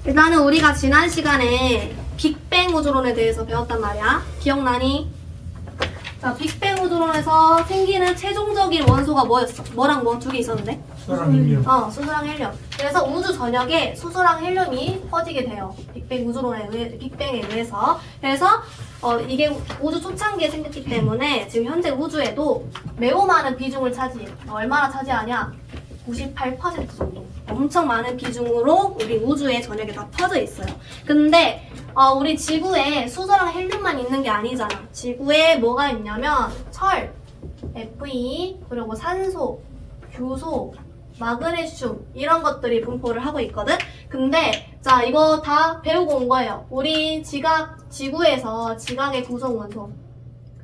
일단은 우리가 지난 시간에 빅뱅 우주론에 대해서 배웠단 말이야. 기억나니? 자, 빅뱅 우주론에서 생기는 최종적인 원소가 뭐였어? 뭐랑 뭐 두 개 있었는데? 수소랑 헬륨. 수소랑 헬륨. 그래서 우주 전역에 수소랑 헬륨이 퍼지게 돼요. 빅뱅 우주론에 빅뱅에 의해서. 그래서 이게 우주 초창기에 생겼기 때문에 지금 현재 우주에도 매우 많은 비중을 차지해요. 얼마나 차지하냐? 98% 정도. 엄청 많은 비중으로 우리 우주의 전역에 다 퍼져 있어요. 근데 우리 지구에 수소랑 헬륨만 있는 게 아니잖아. 지구에 뭐가 있냐면 철, Fe, 그리고 산소, 규소, 마그네슘 이런 것들이 분포를 하고 있거든. 근데 자, 이거 다 배우고 온 거예요. 우리 지구에서 지각의 구성 원소,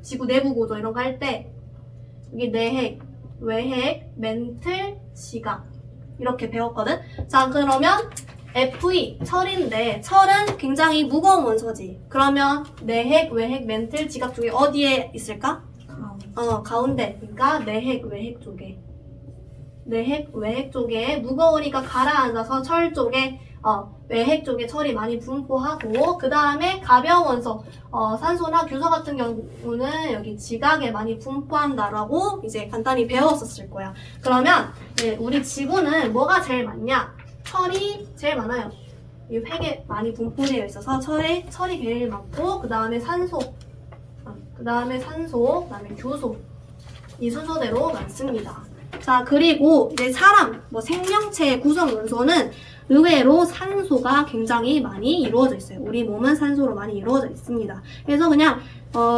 지구 내부 구조 이런 거 할 때 여기 내핵, 외핵, 멘틀, 지각 이렇게 배웠거든. 자, 그러면 Fe, 철인데 철은 굉장히 무거운 원소지. 그러면 내핵, 외핵, 멘틀, 지각 중에 어디에 있을까? 가운데. 그러니까 내핵, 외핵 쪽에. 내핵, 외핵 쪽에 무거우니까 가라앉아서 철 쪽에 외핵 쪽에 철이 많이 분포하고, 그 다음에 가벼운 원소, 산소나 규소 같은 경우는 여기 지각에 많이 분포한다라고 이제 간단히 배웠었을 거야. 그러면 우리 지구는 뭐가 제일 많냐? 철이 제일 많아요. 이 핵에 많이 분포되어 있어서 철이 제일 많고, 그 다음에 산소, 그 다음에 규소, 이 순서대로 많습니다. 자, 그리고 이제 사람, 생명체의 구성 원소는 의외로 산소가 굉장히 많이 이루어져 있어요. 우리 몸은 산소로 많이 이루어져 있습니다. 그래서 그냥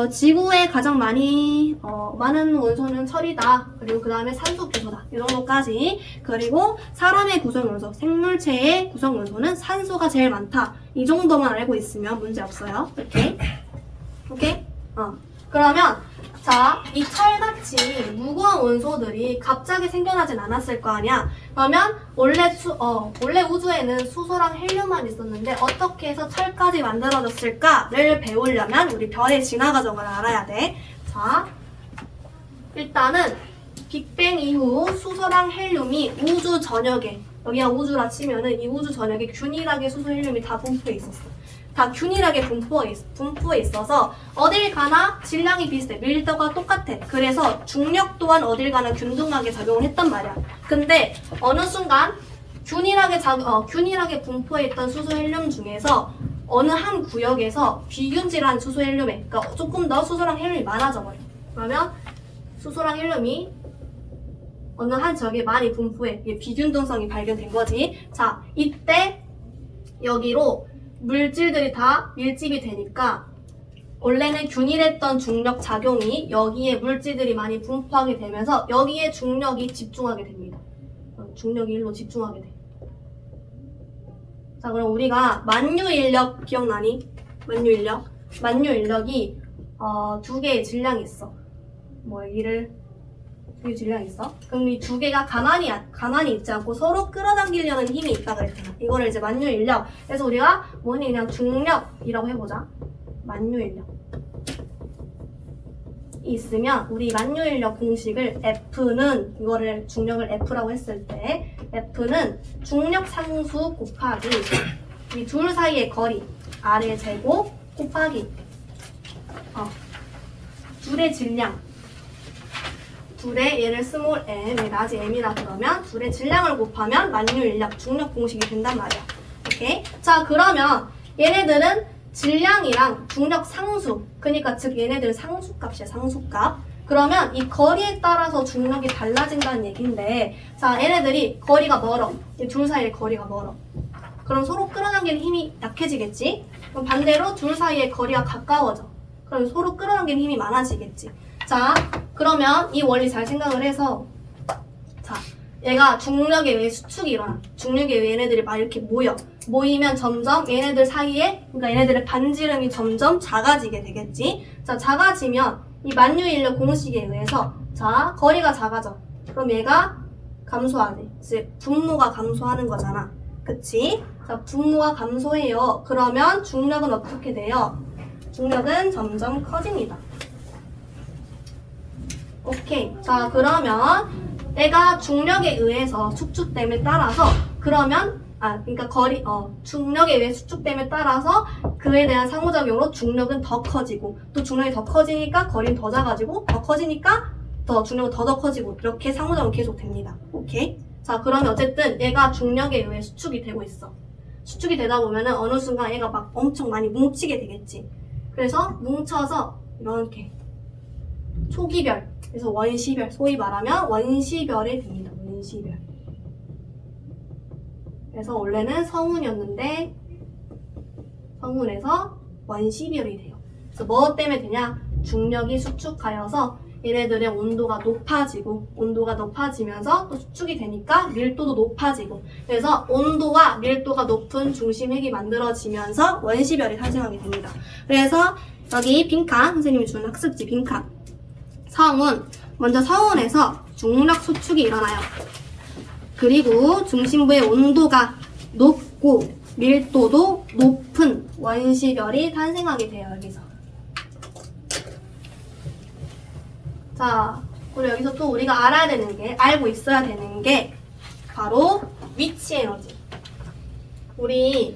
지구에 가장 많은 원소는 철이다. 그리고 그 다음에 산소, 규소다. 이 정도까지. 그리고 사람의 구성 원소, 생물체의 구성 원소는 산소가 제일 많다. 이 정도만 알고 있으면 문제 없어요. 오케이? 그러면 자, 이 철같이 무거운 원소들이 갑자기 생겨나진 않았을 거 아니야? 그러면 원래 우주에는 수소랑 헬륨만 있었는데 어떻게 해서 철까지 만들어졌을까를 배우려면 우리 별의 진화 과정을 알아야 돼. 자, 일단은 빅뱅 이후 수소랑 헬륨이 우주 전역에, 여기가 우주라 치면은 이 우주 전역에 균일하게 수소, 헬륨이 다 분포해 있었어. 다 균일하게 분포해 있어서 어딜 가나 질량이 비슷해. 밀도가 똑같아. 그래서 중력 또한 어딜 가나 균등하게 작용을 했단 말이야. 근데 어느 순간 균일하게 분포해 있던 수소, 헬륨 중에서 어느 한 구역에서 비균질한 수소, 헬륨에, 그러니까 조금 더 수소랑 헬륨이 많아져 버려. 그러면 수소랑 헬륨이 어느 한 지역에 많이 분포해. 이게 비균등성이 발견된 거지. 자, 이때 여기로 물질들이 다 밀집이 되니까 원래는 균일했던 중력 작용이 여기에 물질들이 많이 분포하게 되면서 여기에 중력이 집중하게 됩니다. 중력이 일로 집중하게 돼. 자, 그럼 우리가 만유인력 기억나니? 만유인력이 두 개의 질량이 있어. 두 개의 질량이 있어. 그럼 이 두 개가 가만히 있지 않고 서로 끌어당기려는 힘이 있다 그랬잖아. 이거를 이제 만유인력. 그래서 우리가 그냥 중력이라고 해보자. 만유인력. 있으면 우리 만유인력 공식을 F는, 이거를 중력을 F라고 했을 때 F는 중력 상수 곱하기 이 둘 사이의 거리 R의 제곱 곱하기 둘의 질량, 둘의 얘를 스몰 m, 라지 m이라 그러면 둘의 질량을 곱하면 만유인력, 중력 공식이 된단 말이야. 오케이? 자, 그러면 얘네들은 질량이랑 중력 상수, 그러니까 즉 얘네들은 상수값이야, 상수값. 그러면 이 거리에 따라서 중력이 달라진다는 얘기인데, 자, 얘네들이 거리가 멀어. 이 둘 사이의 거리가 멀어. 그럼 서로 끌어당기는 힘이 약해지겠지? 그럼 반대로 둘 사이의 거리가 가까워져. 그럼 서로 끌어당기는 힘이 많아지겠지. 자, 그러면 이 원리 잘 생각을 해서, 자, 얘가 중력에 의해 수축이 일어나. 중력에 의해 얘네들이 막 이렇게 모이면 점점 얘네들 사이에, 그러니까 얘네들의 반지름이 점점 작아지게 되겠지. 자, 작아지면 이 만유인력 공식에 의해서, 자, 거리가 작아져. 그럼 얘가 감소하네. 즉 분모가 감소하는 거잖아. 그치? 자, 분모가 감소해요. 그러면 중력은 어떻게 돼요? 중력은 점점 커집니다. 오케이. 자, 그러면 얘가 중력에 의해서 축축됨에 따라서, 그러면 그러니까 중력에 의해 수축됨에 따라서 그에 대한 상호작용으로 중력은 더 커지고, 또 중력이 더 커지니까 거리는 더 작아지고, 더 커지니까 중력은 더 커지고, 이렇게 상호작용 계속 됩니다. 오케이? 자, 그러면 어쨌든 얘가 중력에 의해 수축이 되고 있어. 수축이 되다 보면은 어느 순간 얘가 막 엄청 많이 뭉치게 되겠지. 그래서 뭉쳐서 이렇게 초기별, 그래서 원시별, 소위 말하면 원시별이 됩니다. 원시별. 그래서 원래는 성운이었는데 성운에서 원시별이 돼요. 그래서 뭐 때문에 되냐? 중력이 수축하여서 얘네들의 온도가 높아지면서 또 수축이 되니까 밀도도 높아지고, 그래서 온도와 밀도가 높은 중심핵이 만들어지면서 원시별이 탄생하게 됩니다. 그래서 여기 빈칸, 선생님이 준 학습지 빈칸, 성운, 먼저 성운에서 중력 수축이 일어나요. 그리고 중심부의 온도가 높고 밀도도 높은 원시별이 탄생하게 돼요. 여기서. 자, 그리고 여기서 또 우리가 알고 있어야 되는 게 바로 위치 에너지. 우리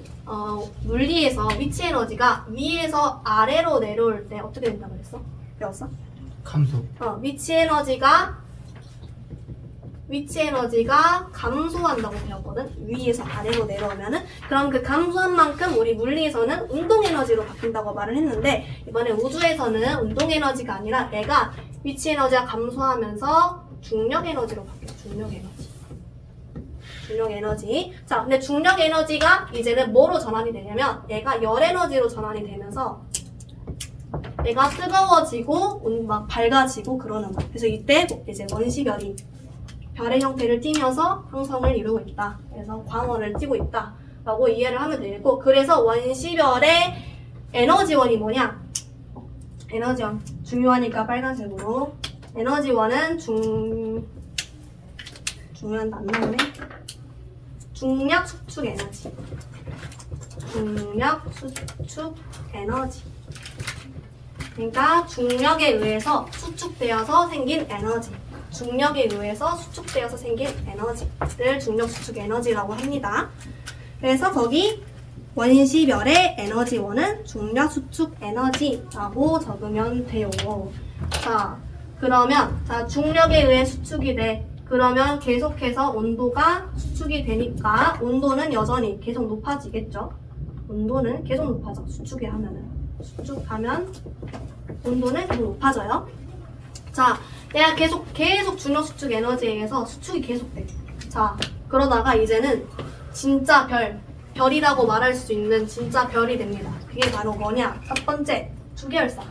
물리에서 위치 에너지가 위에서 아래로 내려올 때 어떻게 된다고 그랬어? 배웠어? 감소. 위치 에너지가 감소한다고 배웠거든. 위에서 아래로 내려오면은. 그럼 그 감소한 만큼 우리 물리에서는 운동 에너지로 바뀐다고 말을 했는데, 이번에 우주에서는 운동 에너지가 아니라 얘가 위치 에너지가 감소하면서 중력 에너지로 바뀌어요. 중력 에너지. 자, 근데 중력 에너지가 이제는 뭐로 전환이 되냐면 얘가 열 에너지로 전환이 되면서 얘가 뜨거워지고 막 밝아지고 그러는 거야. 그래서 이때 이제 원시별이 별의 형태를 띠면서 항성을 이루고 있다. 그래서 광원을 띠고 있다. 라고 이해를 하면 되고, 그래서 원시별의 에너지원이 뭐냐? 에너지원. 중요하니까 빨간색으로. 에너지원은 중요한데 안 나오네. 중력 수축 에너지. 중력 수축 에너지. 그러니까 중력에 의해서 수축되어서 생긴 에너지. 중력에 의해서 수축되어서 생긴 에너지를 중력 수축 에너지라고 합니다. 그래서 거기 원시별의 에너지원은 중력 수축 에너지라고 적으면 돼요. 자, 그러면 중력에 의해 수축이 돼. 그러면 계속해서 온도가 수축이 되니까 온도는 여전히 계속 높아지겠죠. 온도는 계속 높아져. 수축하면 온도는 계속 높아져요. 자, 내가 계속 중력 수축 에너지에 의해서 수축이 계속돼. 자, 그러다가 이제는 진짜 별이라고 말할 수 있는 진짜 별이 됩니다. 그게 바로 뭐냐? 첫 번째, 주계열성.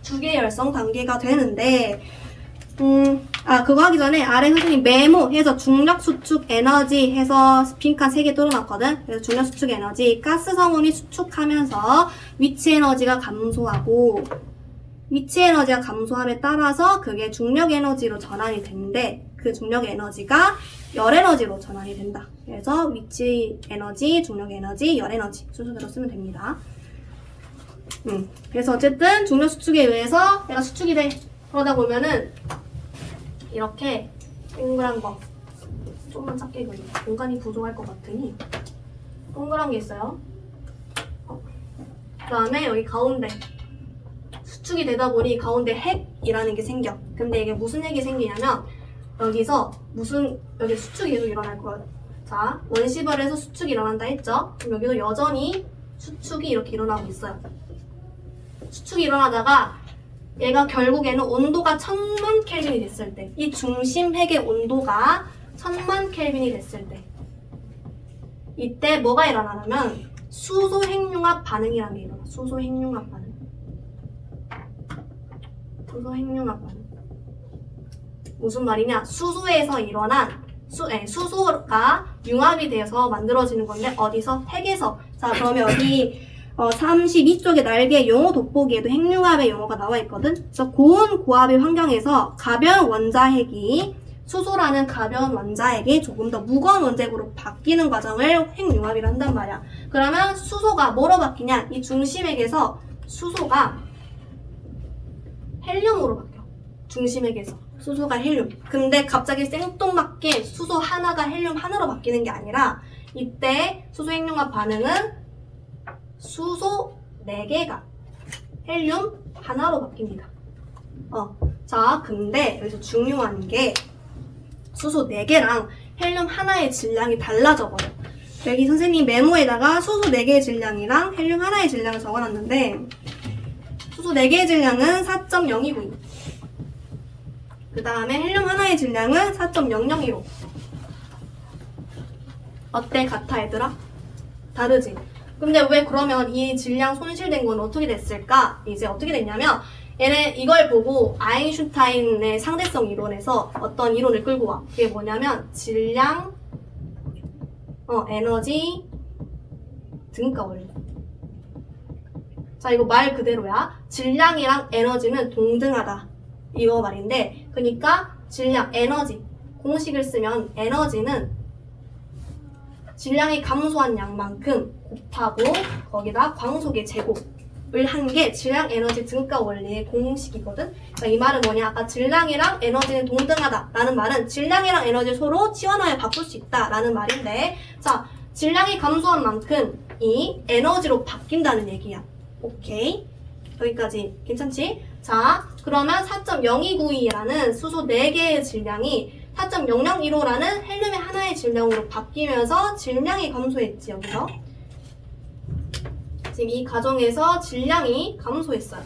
주계열성 단계가 되는데, 그거 하기 전에 아래 선생님 메모해서 중력 수축 에너지 해서 빈칸 3개 뚫어놨거든. 그래서 중력 수축 에너지, 가스 성운이 수축하면서 위치 에너지가 감소하고, 위치 에너지가 감소함에 따라서 그게 중력 에너지로 전환이 되는데, 그 중력 에너지가 열 에너지로 전환이 된다. 그래서 위치 에너지, 중력 에너지, 열 에너지 순서대로 쓰면 됩니다. 그래서 어쨌든 중력 수축에 의해서 얘가 수축이 돼. 그러다 보면은 이렇게 동그란 거 좀만 작게 그려. 공간이 부족할 것 같으니 동그란 게 있어요. 그 다음에 여기 가운데 수축이 되다 보니 가운데 핵이라는 게 생겨. 근데 이게 무슨 핵이 생기냐면 여기서 여기 수축이 계속 일어날 거예요. 자, 원시별에서 수축이 일어난다 했죠? 그럼 여기도 여전히 수축이 이렇게 일어나고 있어요. 수축이 일어나다가 얘가 결국에는 온도가 1000만 켈빈이 됐을 때, 이 중심 핵의 온도가 1000만 켈빈이 됐을 때, 이때 뭐가 일어나냐면 수소 핵융합 반응이라는 게 일어나. 수소 핵융합 반응. 무슨 말이냐? 수소에서 일어난 수소가 융합이 돼서 만들어지는 건데 어디서? 핵에서. 자, 그러면 여기 32쪽의 날개 용어 돋보기에도 핵융합의 용어가 나와 있거든. 그래서 고온 고압의 환경에서 가벼운 원자핵이 수소라는 가벼운 원자핵이 조금 더 무거운 원자핵으로 바뀌는 과정을 핵융합이라 한단 말이야. 그러면 수소가 뭐로 바뀌냐? 이 중심핵에서 수소가 헬륨으로 바뀌어. 중심핵에서. 수소가 헬륨. 근데 갑자기 생뚱맞게 수소 하나가 헬륨 하나로 바뀌는 게 아니라 이때 수소 핵융합 반응은 수소 4개가 헬륨 하나로 바뀝니다. 자, 근데 여기서 중요한 게 수소 4개랑 헬륨 하나의 질량이 달라져 버려. 여기 선생님 메모에다가 수소 4개의 질량이랑 헬륨 하나의 질량을 적어놨는데 수소 4개의 질량은 4.0292. 그 다음에 헬륨 하나의 질량은 4.0015. 어때? 같아 얘들아? 다르지? 근데 왜 그러면 이 질량 손실된 건 어떻게 됐을까? 이제 어떻게 됐냐면 얘네 이걸 보고 아인슈타인의 상대성 이론에서 어떤 이론을 끌고 와. 그게 뭐냐면 질량, 에너지, 등가 원리. 자, 이거 말 그대로야. 질량이랑 에너지는 동등하다. 이거 말인데, 그러니까 질량, 에너지 공식을 쓰면 에너지는 질량이 감소한 양만큼 곱하고 거기다 광속의 제곱을 한 게 질량 에너지 등가 원리의 공식이거든. 그러니까 이 말은 뭐냐? 아까 질량이랑 에너지는 동등하다 라는 말은 질량이랑 에너지 서로 치환하여 바꿀 수 있다 라는 말인데, 자, 질량이 감소한 만큼 이 에너지로 바뀐다는 얘기야. 오케이? 여기까지 괜찮지? 자, 그러면 4.0292라는 수소 4개의 질량이 4.0015라는 헬륨의 하나의 질량으로 바뀌면서 질량이 감소했지, 여기서. 지금 이 과정에서 질량이 감소했어요.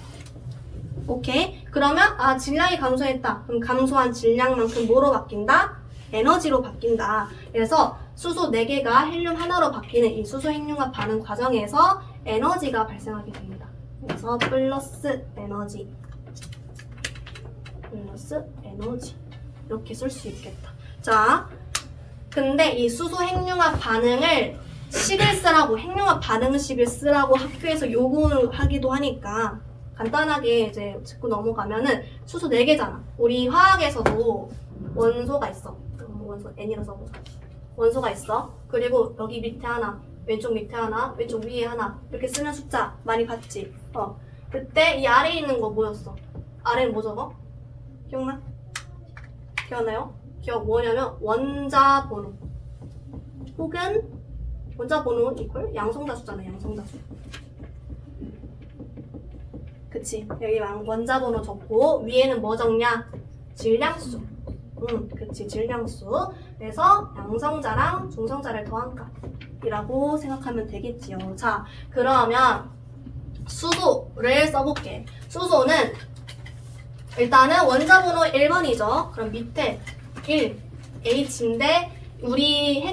오케이? 그러면, 질량이 감소했다. 그럼 감소한 질량만큼 뭐로 바뀐다? 에너지로 바뀐다. 그래서 수소 4개가 헬륨 하나로 바뀌는 이 수소 핵융합 반응 과정에서 에너지가 발생하게 됩니다. 그래서 플러스 에너지. 이렇게 쓸 수 있겠다. 자, 근데 이 수소 핵융합 반응을 식을 쓰라고, 핵융합 반응식을 쓰라고 학교에서 요구를 하기도 하니까 간단하게 이제 짚고 넘어가면은 수소 4개잖아. 우리 화학에서도 원소가 있어. 원소 N이라 써보자. 원소가 있어. 그리고 여기 밑에 하나, 왼쪽 밑에 하나, 왼쪽 위에 하나 이렇게 쓰는 숫자 많이 봤지? 그때 이 아래에 있는 거 뭐였어? 아래는 뭐 적어? 기억나? 기억나요? 기억 뭐냐면 원자 번호 혹은 원자 번호 이퀄 양성자수잖아. 양성자수. 그치? 여기 원자 번호 적고 위에는 뭐 적냐? 질량수. 그치, 질량수. 그래서 양성자랑 중성자를 더한 값이라고 생각하면 되겠지요. 자, 그러면 수소를 써볼게. 수소는 일단은 원자 번호 1번이죠. 그럼 밑에 1, H인데 우리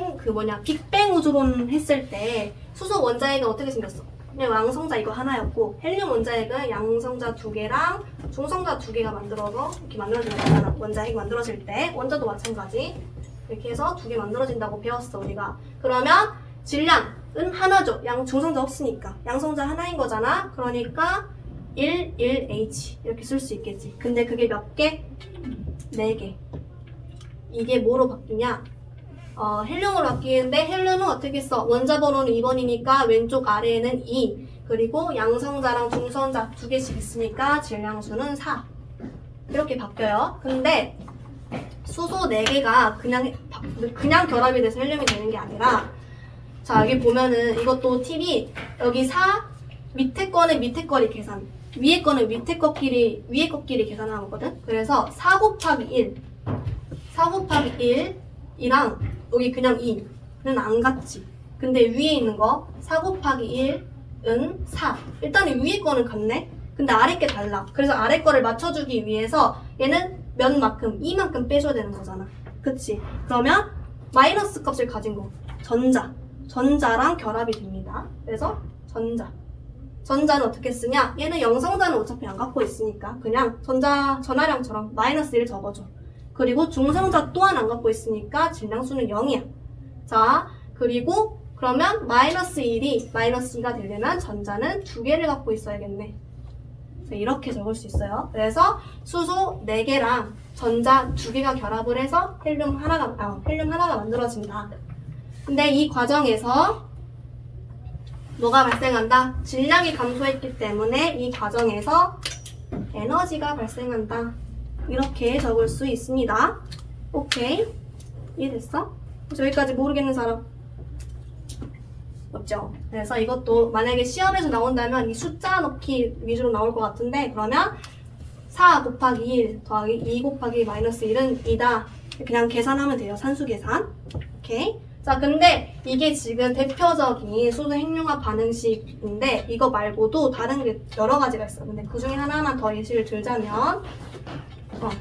빅뱅 우주론 했을 때 수소 원자핵은 어떻게 생겼어? 그냥 양성자 이거 하나였고 헬륨 원자핵은 양성자 2개랑 중성자 2개가 만들어서 이렇게 만들어지는 거잖아. 원자핵 만들어질 때 원자도 마찬가지 이렇게 해서 2개 만들어진다고 배웠어 우리가. 그러면 질량은 하나죠. 중성자 없으니까 양성자 하나인 거잖아. 그러니까 1, 1H 이렇게 쓸 수 있겠지. 근데 그게 몇 개? 4개. 이게 뭐로 바뀌냐? 헬륨으로 바뀌는데 헬륨은 어떻게 써? 원자 번호는 2번이니까 왼쪽 아래에는 2 그리고 양성자랑 중성자 2개씩 있으니까 질량수는 4 이렇게 바뀌어요. 근데 수소 4개가 그냥 결합이 돼서 헬륨이 되는 게 아니라 자 여기 보면은 이것도 팁이 여기 4 밑에 거는 밑에 거리 계산 위에 거는 위에 거끼리 계산하는 거거든. 그래서 4 곱하기 1이랑 여기 그냥 2는 안 같지. 근데 위에 있는 거 4 곱하기 1은 4. 일단은 위에 거는 같네. 근데 아래 게 달라. 그래서 아래 거를 맞춰주기 위해서 얘는 몇 만큼, 2만큼 빼줘야 되는 거잖아. 그치? 그러면 마이너스 값을 가진 거 전자랑 결합이 됩니다. 그래서 전자는 어떻게 쓰냐? 얘는 영성자는 어차피 안 갖고 있으니까 그냥 전하량처럼 마이너스 1 적어줘. 그리고 중성자 또한 안 갖고 있으니까 질량수는 0이야. 자, 그리고 그러면 마이너스 1이 마이너스 2가 되려면 전자는 2개를 갖고 있어야겠네. 이렇게 적을 수 있어요. 그래서 수소 4개랑 전자 2개가 결합을 해서 헬륨 하나가 만들어진다. 근데 이 과정에서 뭐가 발생한다? 질량이 감소했기 때문에 이 과정에서 에너지가 발생한다. 이렇게 적을 수 있습니다. 오케이. 이해됐어? 여기까지 모르겠는 사람? 없죠? 그래서 이것도 만약에 시험에서 나온다면 이 숫자 넣기 위주로 나올 것 같은데, 그러면 4 곱하기 1 더하기 2 곱하기 마이너스 1은 2다. 그냥 계산하면 돼요. 산수 계산. 오케이. 자, 근데 이게 지금 대표적인 수소 핵융합 반응식인데 이거 말고도 다른 게 여러 가지가 있어요. 근데 그 중에 하나만 더 예시를 들자면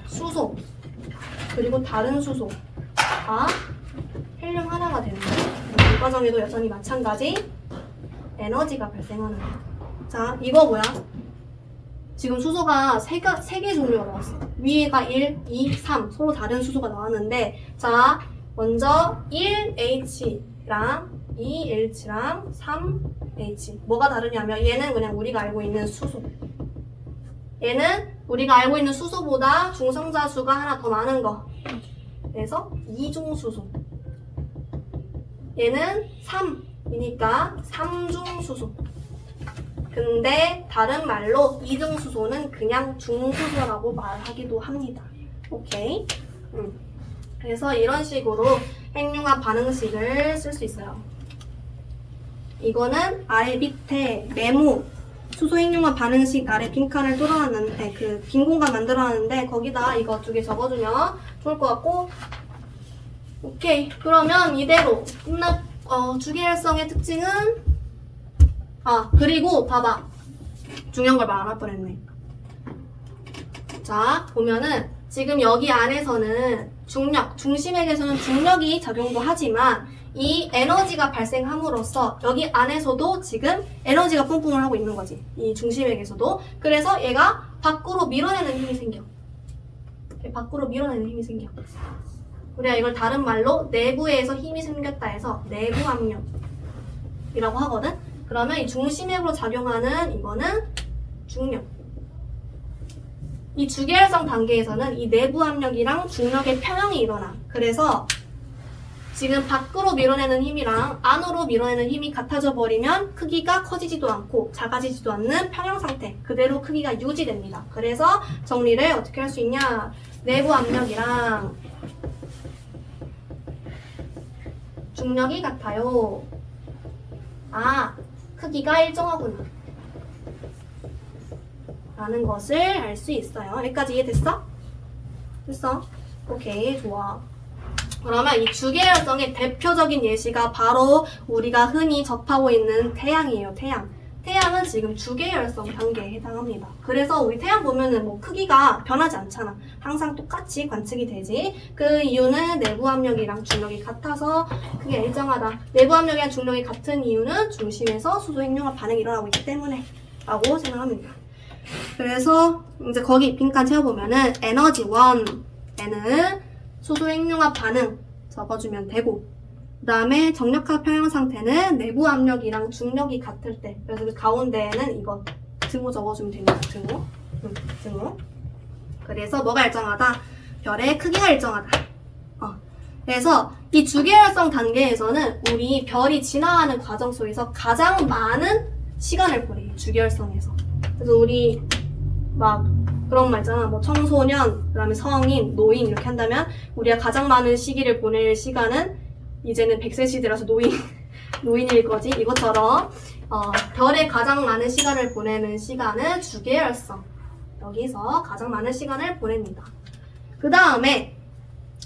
수소 그리고 다른 수소가 헬륨 하나가 되는 거예요. 이 과정에도 여전히 마찬가지 에너지가 발생하는 거예요. 자, 이거 뭐야? 지금 수소가 3개 종류가 나왔어. 위에가 1, 2, 3 서로 다른 수소가 나왔는데, 자, 먼저 1H랑 2H랑 3H 뭐가 다르냐면 얘는 그냥 우리가 알고 있는 수소, 얘는 우리가 알고 있는 수소보다 중성자 수가 하나 더 많은 거, 그래서 이중수소. 얘는 3이니까 3중수소. 근데 다른 말로 이중수소는 그냥 중수소라고 말하기도 합니다. 오케이? 그래서 이런 식으로 핵융합 반응식을 쓸 수 있어요. 이거는 아래 밑에 메모, 수소 핵융합 반응식 아래 빈칸을 뚫어놨는데, 그 빈 공간 만들어놨는데 거기다 이거 2개 적어주면 좋을 것 같고. 오케이. 그러면 이대로 주기활성의 특징은 그리고 봐봐. 중요한 걸 말 안 할 뻔했네. 자, 보면은 지금 여기 안에서는 중심액에서는 중력이 작용도 하지만 이 에너지가 발생함으로써 여기 안에서도 지금 에너지가 뿜뿜을 하고 있는 거지. 이 중심액에서도. 그래서 얘가 밖으로 밀어내는 힘이 생겨. 밖으로 밀어내는 힘이 생겨. 우리가 이걸 다른 말로 내부에서 힘이 생겼다 해서 내부 압력이라고 하거든. 그러면 이 중심액으로 작용하는 이거는 중력. 이 주기활성 단계에서는 이 내부 압력이랑 중력의 평형이 일어나. 그래서 지금 밖으로 밀어내는 힘이랑 안으로 밀어내는 힘이 같아져 버리면 크기가 커지지도 않고 작아지지도 않는 평형 상태. 그대로 크기가 유지됩니다. 그래서 정리를 어떻게 할 수 있냐. 내부 압력이랑 중력이 같아요. 크기가 일정하구나 라는 것을 알 수 있어요. 여기까지 이해됐어? 됐어? 오케이, 좋아. 그러면 이 주기활성의 대표적인 예시가 바로 우리가 흔히 접하고 있는 태양이에요. 태양은 지금 주기활성 단계에 해당합니다. 그래서 우리 태양 보면은 뭐 크기가 변하지 않잖아. 항상 똑같이 관측이 되지. 그 이유는 내부 압력이랑 중력이 같아서 크기가 일정하다. 내부 압력이랑 중력이 같은 이유는 중심에서 수소 핵융합 반응이 일어나고 있기 때문에 라고 생각합니다. 그래서 이제 거기 빈칸 채워보면은 에너지 1에는 수소 핵융합 반응 적어주면 되고, 그 다음에 정력화 평형 상태는 내부 압력이랑 중력이 같을 때, 그래서 그 가운데에는 이거 등호 적어주면 됩니다. 등호. 그래서 뭐가 일정하다? 별의 크기가 일정하다. 그래서 이 주기활성 단계에서는 우리 별이 지나가는 과정 속에서 가장 많은 시간을 보내요. 주기활성에서. 그래서 우리 막 그런 말 있잖아. 뭐 청소년, 그 다음에 성인, 노인 이렇게 한다면 우리가 가장 많은 시기를 보낼 시간은 이제는 100세 시대라서 노인일 거지. 이것처럼 별에 가장 많은 시간을 보내는 시간은 주기활성. 여기서 가장 많은 시간을 보냅니다. 그 다음에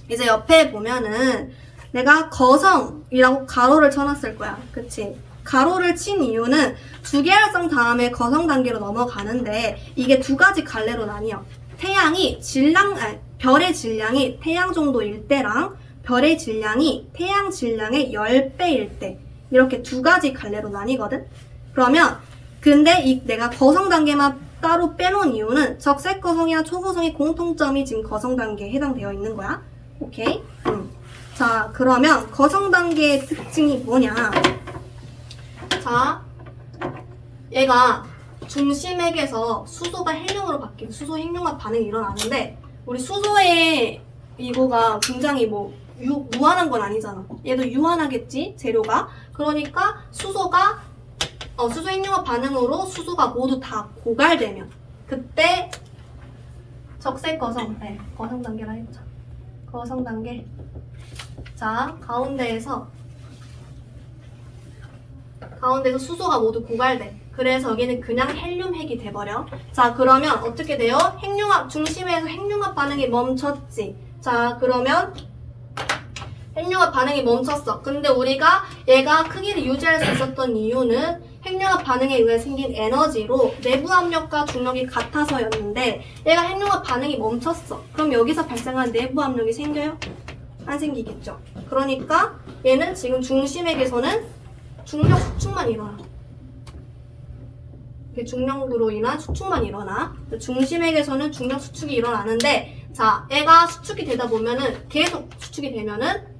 이제 옆에 보면은 내가 거성이라고 가로를 쳐놨을 거야. 그치? 가로를 친 이유는 주기활성 다음에 거성 단계로 넘어가는데 이게 두 가지 갈래로 나뉘어. 별의 질량이 태양 정도일 때랑 별의 질량이 태양 질량의 10배일 때, 이렇게 두 가지 갈래로 나뉘거든? 그러면 근데 내가 거성 단계만 따로 빼놓은 이유는 적색거성이나 초거성의 공통점이 지금 거성 단계에 해당되어 있는 거야. 오케이? 자, 그러면 거성 단계의 특징이 뭐냐? 자, 얘가 중심액에서 수소가 헬륨으로 바뀌고 수소 핵융합 반응이 일어나는데, 우리 수소의 이거가 굉장히 무한한 건 아니잖아. 얘도 유한하겠지, 재료가. 그러니까 수소 핵융합 반응으로 수소가 모두 다 고갈되면 그때 적색 거성, 네, 거성 단계라 해보자. 거성 단계. 자, 가운데에서 수소가 모두 고갈돼. 그래서 여기는 그냥 헬륨 핵이 돼버려. 자, 그러면 어떻게 돼요? 핵융합, 중심에서 핵융합 반응이 멈췄지. 자, 그러면 핵융합 반응이 멈췄어. 근데 우리가 얘가 크기를 유지할 수 있었던 이유는 핵융합 반응에 의해 생긴 에너지로 내부 압력과 중력이 같아서였는데 얘가 핵융합 반응이 멈췄어. 그럼 여기서 발생한 내부 압력이 생겨요? 안 생기겠죠. 그러니까 얘는 지금 중심핵에서는 중력 수축만 일어나. 중력으로 인한 수축만 일어나. 중심핵에서는 중력 수축이 일어나는데, 자, 애가 수축이 되다 보면은 계속 수축이 되면은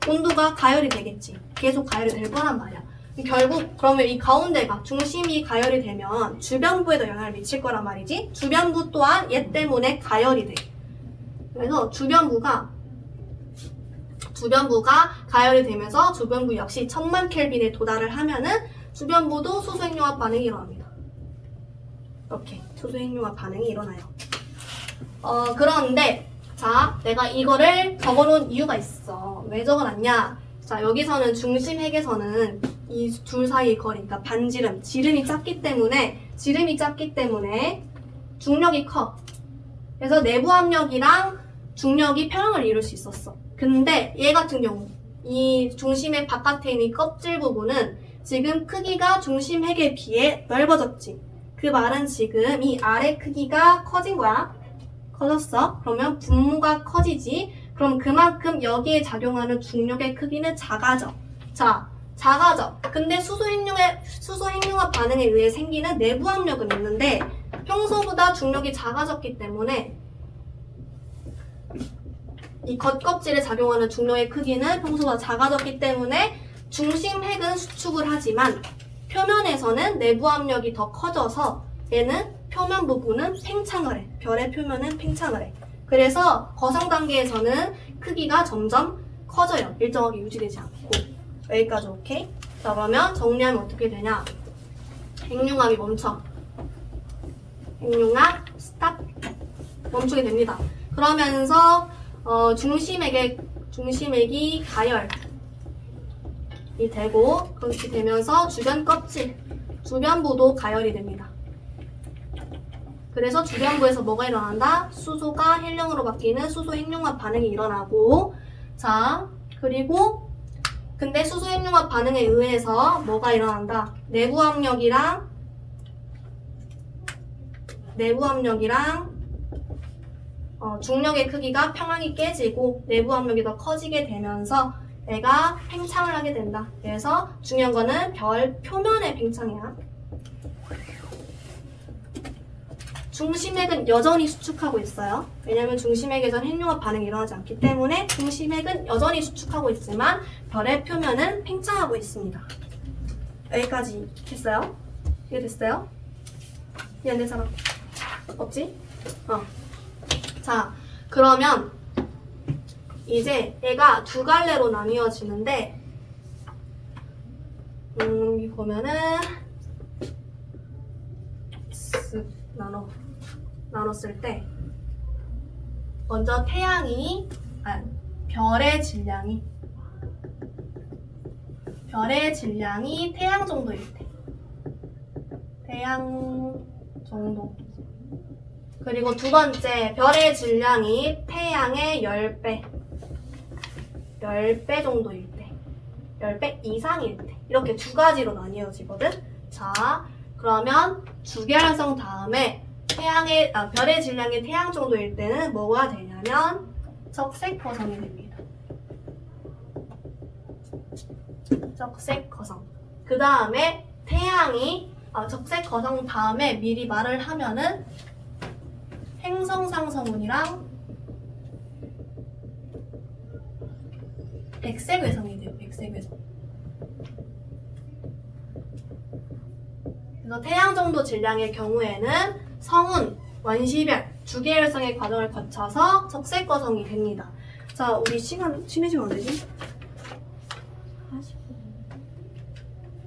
온도가 가열이 되겠지. 계속 가열이 될 거란 말이야. 결국 그러면 이 가운데가 중심이 가열이 되면 주변부에도 영향을 미칠 거란 말이지. 주변부 또한 얘 때문에 가열이 돼. 그래서 주변부가 가열이 되면서 주변부 역시 1000만 켈빈에 도달을 하면은 주변부도 수소 핵융합 반응이 일어납니다. 이렇게 수소 핵융합 반응이 일어나요. 그런데 자, 내가 이거를 적어놓은 이유가 있어. 왜 적어놨냐? 자, 여기서는 중심 핵에서는 이 둘 사이 거리, 그러니까 반지름, 지름이 작기 때문에 중력이 커. 그래서 내부 압력이랑 중력이 평형을 이룰 수 있었어. 근데 얘 같은 경우 이 중심핵 바깥에 있는 껍질 부분은 지금 크기가 중심핵에 비해 넓어졌지. 그 말은 지금 이 아래 크기가 커진 거야. 커졌어. 그러면 분모가 커지지. 그럼 그만큼 여기에 작용하는 중력의 크기는 작아져. 자, 작아져. 근데 수소 핵융합 반응에 의해 생기는 내부 압력은 있는데 평소보다 중력이 작아졌기 때문에 이 겉껍질에 작용하는 중력의 크기는 평소보다 작아졌기 때문에 중심핵은 수축을 하지만 표면에서는 내부 압력이 더 커져서 얘는 표면 부분은 팽창을 해. 별의 표면은 팽창을 해. 그래서 거성 단계에서는 크기가 점점 커져요. 일정하게 유지되지 않고. 여기까지 오케이? 자, 그러면 정리하면 어떻게 되냐? 핵융합이 멈춰. 핵융합 스탑. 멈추게 됩니다. 그러면서 중심핵이 가열이 되고 그렇게 되면서 주변 껍질, 주변부도 가열이 됩니다. 그래서 주변부에서 뭐가 일어난다? 수소가 헬륨으로 바뀌는 수소 핵융합 반응이 일어나고, 자, 그리고 근데 수소 핵융합 반응에 의해서 뭐가 일어난다? 내부 압력이랑 중력의 크기가 평항이 깨지고 내부 압력이 더 커지게 되면서 얘가 팽창을 하게 된다. 그래서 중요한 거는 별 표면의 팽창이야. 중심핵은 여전히 수축하고 있어요. 왜냐하면 중심핵에선 핵융합 반응이 일어나지 않기 때문에 중심핵은 여전히 수축하고 있지만 별의 표면은 팽창하고 있습니다. 여기까지 됐어요? 이해됐어요? 이해된 사람 없지? 자, 그러면 이제 얘가 두 갈래로 나뉘어지는데 여기 보면은 쓱 나눴을 때 먼저 별의 질량이 태양 정도일 때 태양 정도. 그리고 두 번째, 별의 질량이 태양의 10배 정도일 때, 10배 이상일 때. 이렇게 두 가지로 나뉘어지거든? 자, 그러면 주계활성 다음에 별의 질량이 태양 정도일 때는 뭐가 되냐면 적색 거성이 됩니다. 적색 거성. 그 다음에 적색 거성 다음에 미리 말을 하면은 행성상성운이랑 백색외성이 돼요. 백색외성. 그래서 태양 정도 질량의 경우에는 성운, 원시별, 주계열성의 과정을 거쳐서 적색 거성이 됩니다. 자, 우리 쉬는 시간 언제지?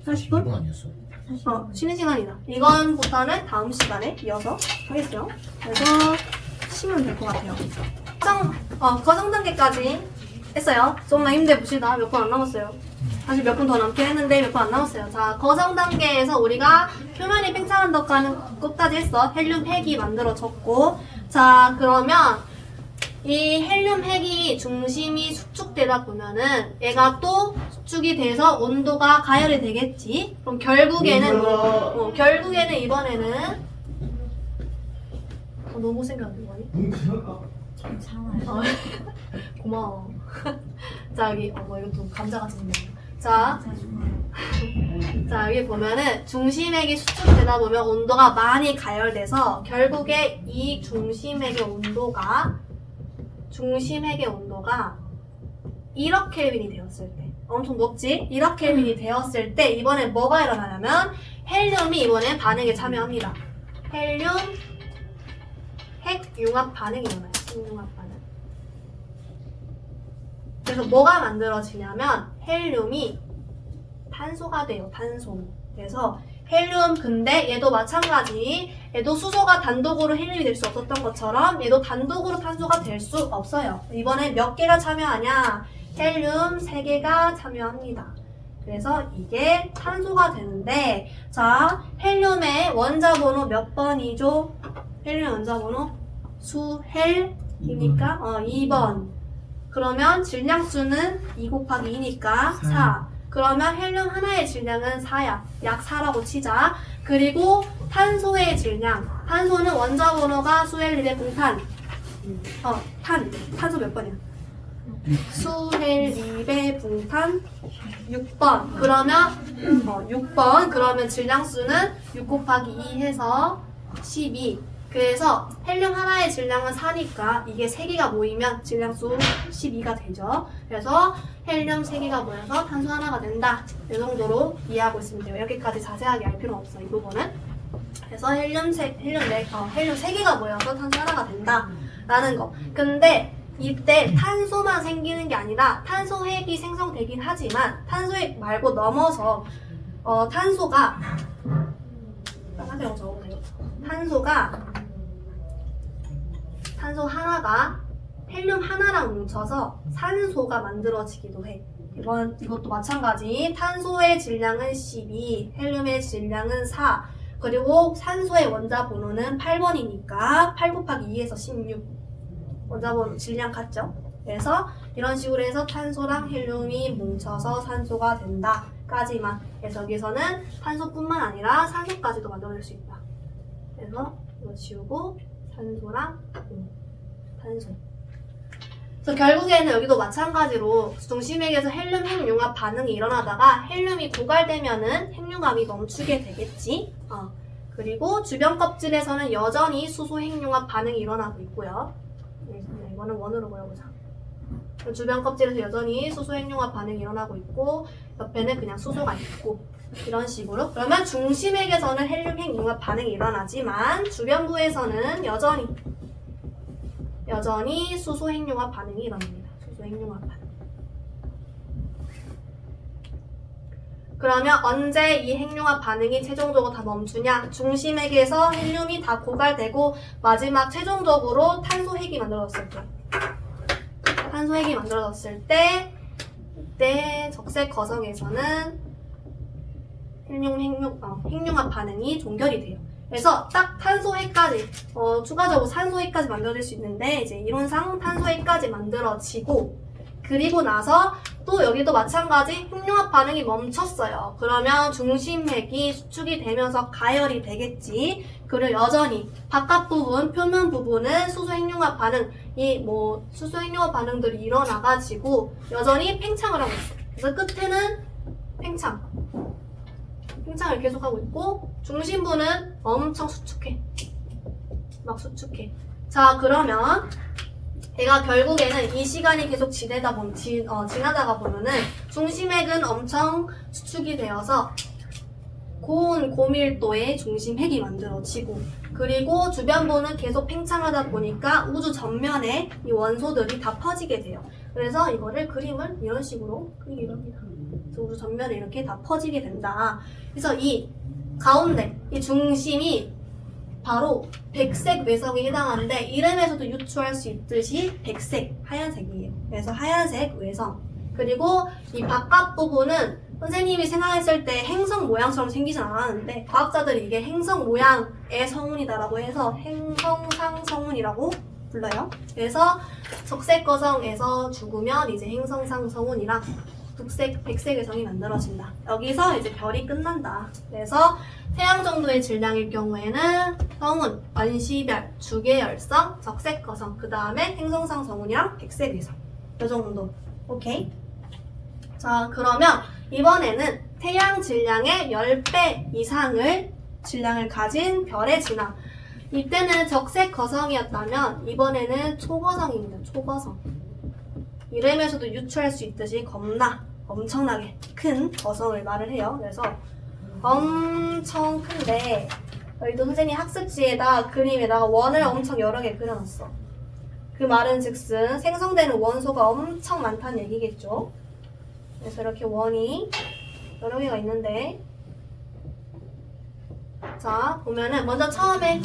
40분? 2분 아니었어? 쉬는 시간이다. 이건부터는 다음 시간에 이어서 하겠어요. 그래서 치면 될 것 같아요. 거정 단계까지 했어요. 조금만 힘내 봅시다. 몇 분 안 남았어요. 사실 몇 분 더 남긴 했는데 몇 분 안 남았어요. 자, 거정 단계에서 우리가 표면이 팽창한 것까지 했어. 헬륨 핵이 만들어졌고. 자, 그러면 이 헬륨 핵이 중심이 수축되다 보면은 얘가 또 수축이 돼서 온도가 가열이 되겠지. 그럼 결국에는 이번에는 너무 못생겼는데 거니? 괜찮아요. 고마워. 자, 여기 이것도 감자 같은 거. 자, 여기 보면은 중심핵이 수축되다 보면 온도가 많이 가열돼서 결국에 이 중심핵의 온도가 1억 켈빈이 되었을 때, 엄청 높지? 1억 켈빈이 되었을 때 이번에 뭐가 일어나냐면 헬륨이 이번에 반응에 참여합니다. 헬륨 핵 융합 반응이 일어나요. 핵융합 반응. 그래서 뭐가 만들어지냐면 헬륨이 탄소가 돼요. 탄소. 그래서 헬륨, 근데 얘도 마찬가지. 얘도 수소가 단독으로 헬륨이 될 수 없었던 것처럼 얘도 단독으로 탄소가 될 수 없어요. 이번에 몇 개가 참여하냐? 헬륨 3개가 참여합니다. 그래서 이게 탄소가 되는데, 자, 헬륨의 원자 번호 몇 번이죠? 헬륨 원자 번호 수헬이니까 2번. 그러면 질량수는 2 곱하기 2니까 4. 그러면 헬륨 하나의 질량은 4야. 약 4라고 치자. 그리고 탄소의 질량. 탄소는 원자 번호가 수헬1의 분탄. 탄소 몇 번이야? 수헬2의 분탄 6번. 그러면 6번. 그러면 질량수는 6 곱하기 2 해서 12. 그래서 헬륨 하나의 질량은 4니까 이게 3개가 모이면 질량수 12가 되죠. 그래서 헬륨 3개가 모여서 탄소 하나가 된다. 이 정도로 이해하고 있으면 돼요. 여기까지 자세하게 알 필요는 없어, 이 부분은. 그래서 헬륨 3개가 모여서 탄소 하나가 된다. 라는 거. 근데 이때 탄소만 생기는 게 아니라 탄소핵이 생성되긴 하지만 탄소핵 말고 넘어서 탄소가 탄소 하나가 헬륨 하나랑 뭉쳐서 산소가 만들어지기도 해. 이것도 마찬가지. 탄소의 질량은 12, 헬륨의 질량은 4, 그리고 산소의 원자 번호는 8번이니까 8 곱하기 2에서 16. 원자 번호 질량 같죠? 그래서 이런 식으로 해서 탄소랑 헬륨이 뭉쳐서 산소가 된다. 까지만. 그래서 여기서는 탄소뿐만 아니라 산소까지도 만들어낼 수 있다. 그래서 이거 지우고 탄소랑 탄소. 그래서 결국에는 여기도 마찬가지로 중심핵에서 헬륨 핵융합 반응이 일어나다가 헬륨이 고갈되면은 핵융합이 멈추게 되겠지. 그리고 주변 껍질에서는 여전히 수소 핵융합 반응이 일어나고 있고요. 이거는 원으로 보여보자. 주변 껍질에서 여전히 수소 핵융합 반응이 일어나고 있고 옆에는 그냥 수소가 있고 이런 식으로. 그러면 중심핵에서는 헬륨 핵융합 반응이 일어나지만 주변부에서는 여전히 수소 핵융합 반응이 일어납니다. 수소 핵융합 반응. 그러면 언제 이 핵융합 반응이 최종적으로 다 멈추냐? 중심핵에서 헬륨이 다 고갈되고 마지막 최종적으로 탄소핵이 만들어졌을 때. 탄소핵이 만들어졌을 때 이때 적색 거성에서는 핵융합 반응이 종결이 돼요. 그래서 딱 탄소핵까지, 추가적으로 산소핵까지 만들어질 수 있는데, 이제 이론상 탄소핵까지 만들어지고, 그리고 나서 또 여기도 마찬가지 핵융합 반응이 멈췄어요. 그러면 중심핵이 수축이 되면서 가열이 되겠지. 그리고 여전히 바깥 부분, 표면 부분은 수소 핵융합 반응, 수소 핵융합 반응들이 일어나가지고 여전히 팽창을 하고 있어. 그래서 끝에는 팽창을 계속하고 있고 중심부는 엄청 수축해. 막 수축해. 자, 그러면 얘가 결국에는 이 시간이 계속 지나다가 보면은 중심핵은 엄청 수축이 되어서 고밀도의 중심핵이 만들어지고 그리고 주변부는 계속 팽창하다 보니까 우주 전면에 이 원소들이 다 퍼지게 돼요. 그래서 이거를 그림을 이런 식으로 그리기로 합니다. 그래서 우주 전면에 이렇게 다 퍼지게 된다. 그래서 이 가운데 이 중심이 바로 백색 외성에 해당하는데 이름에서도 유추할 수 있듯이 백색, 하얀색이에요. 그래서 하얀색 외성. 그리고 이 바깥 부분은 선생님이 생각했을 때 행성 모양처럼 생기진 않았는데 과학자들이 이게 행성 모양의 성운이다라고 해서 행성상 성운이라고 불러요. 그래서 적색 거성에서 죽으면 이제 행성상 성운이랑 북색, 백색 외성이 만들어진다. 여기서 이제 별이 끝난다. 그래서 태양 정도의 질량일 경우에는 성운, 원시별, 주계열성, 적색 거성, 그 다음에 행성상 성운이랑 백색 외성. 이 정도. 오케이? 자, 그러면 이번에는 태양 질량의 10배 이상을 질량을 가진 별의 진화. 이때는 적색 거성이었다면 이번에는 초거성입니다. 초거성. 이름에서도 유추할 수 있듯이 엄청나게 큰 거성을 말을 해요. 그래서 엄청 큰데 여기도 선생님 학습지에다 그림에다가 원을 엄청 여러 개 그려놨어. 그 말은 즉슨 생성되는 원소가 엄청 많다는 얘기겠죠. 그래서 이렇게 원이 여러 개가 있는데 자 보면은 먼저 처음에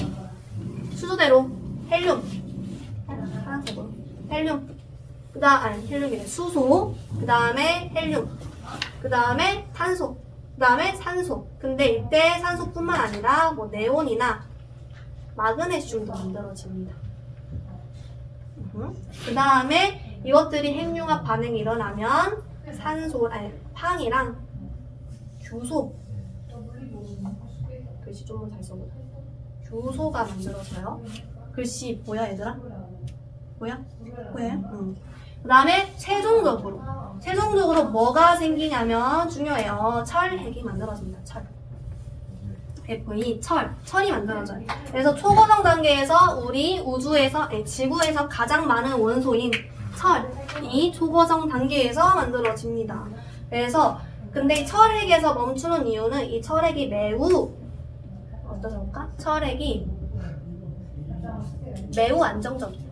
수소대로 헬륨 파란색으로 헬륨 헬륨이래 수소 그 다음에 헬륨 그 다음에 탄소 그 다음에 산소. 근데 이때 산소뿐만 아니라 뭐 네온이나 마그네슘도 만들어집니다. 그 다음에 이것들이 핵융합 반응이 일어나면 팡이랑 규소 글씨 좀 더 잘 써보자. 규소가 만들어져요. 글씨 보여 얘들아? 보여? 보여요? 그 다음에 최종적으로 뭐가 생기냐면 중요해요. 철핵이 만들어집니다. FE, 철이 만들어져요. 그래서 초고성 단계에서 우리 지구에서 가장 많은 원소인 철이 초고성 단계에서 만들어집니다. 그래서 근데 이 철핵에서 멈추는 이유는 이 철핵이 매우 어떠실까? 철핵이 매우 안정적이에요.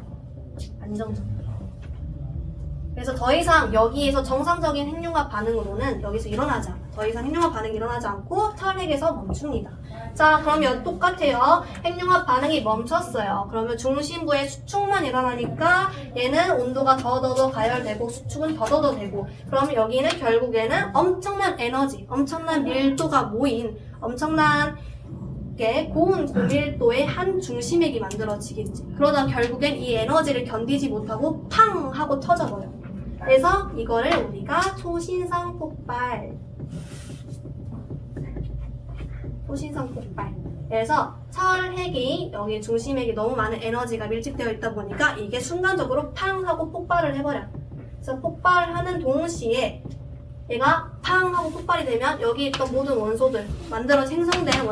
그래서 더 이상 여기에서 정상적인 핵융합 반응으로는 여기서 일어나지 않아요. 더 이상 핵융합 반응이 일어나지 않고 철핵에서 멈춥니다. 자, 그러면 똑같아요. 핵융합 반응이 멈췄어요. 그러면 중심부에 수축만 일어나니까 얘는 온도가 더더더 가열되고 수축은 더더더 되고 그러면 여기는 결국에는 엄청난 에너지, 엄청난 밀도가 모인 엄청난 고온 고밀도의 한 중심핵이 만들어지겠지. 그러다 결국엔 이 에너지를 견디지 못하고 팡 하고 터져버려. 그래서 이거를 우리가 초신성 폭발. 그래서 철핵이 여기 중심핵이 너무 많은 에너지가 밀집되어 있다 보니까 이게 순간적으로 팡 하고 폭발을 해버려. 그래서 폭발하는 동시에 얘가 팡 하고 폭발이 되면 여기 있던 모든 원소들 생성된